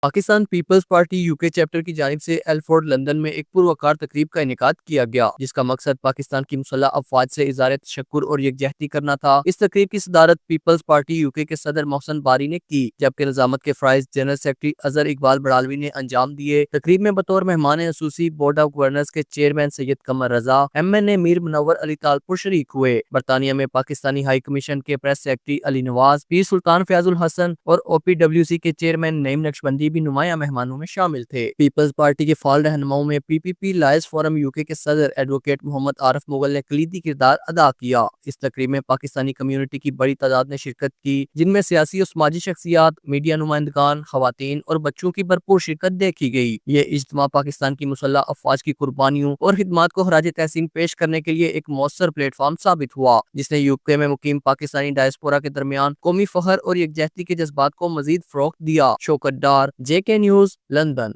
Pakistan Peoples Party UK chapter کی جانب سے ایلفورڈ لندن میں ایک پروقار تقریب کا انعقاد کیا گیا، جس کا مقصد پاکستان کی مسلح افواج سے اظہار تشکر اور یکجہتی کرنا تھا۔ اس تقریب کی صدارت پیپلز پارٹی یوکے کے صدر محسن باری نے کی، جبکہ نظامت کے فرائض جنرل سیکرٹری اظہر اقبال بڑالوی نے انجام دیے۔ تقریب میں بطور مہمان خصوصی بورڈ آف گورنرز کے چیئرمین سید قمر رضا، MNA میر منور علی طالپور شریک ہوئے۔ برطانیہ میں پاکستانی ہائی کمیشن کے پریس سیکرٹری علی نواز، پیر سلطان فیاض الحسن اور OPWC کے چیئرمین نعیم نقشبندی بھی نمایاں مہمانوں میں شامل تھے۔ پیپلز پارٹی کے فعال رہنماؤں میں PPP لائز فورم یوکے کے صدر ایڈوکیٹ محمد عارف مغل نے کلیدی کردار ادا کیا۔ اس تقریب میں پاکستانی کمیونٹی کی بڑی تعداد نے شرکت کی، جن میں سیاسی اور سماجی شخصیات، میڈیا نمائندگان، خواتین اور بچوں کی بھرپور شرکت دیکھی گئی۔ یہ اجتماع پاکستان کی مسلح افواج کی قربانیوں اور خدمات کو خراج تحسین پیش کرنے کے لیے ایک مؤثر پلیٹ فارم ثابت ہوا، جس نے یوکے میں مقیم پاکستانی ڈائسپورا کے درمیان قومی فخر اور یکجہتی کے جذبات کو مزید فروغ دیا۔ شوکت ڈار، JK نیوز، لندن۔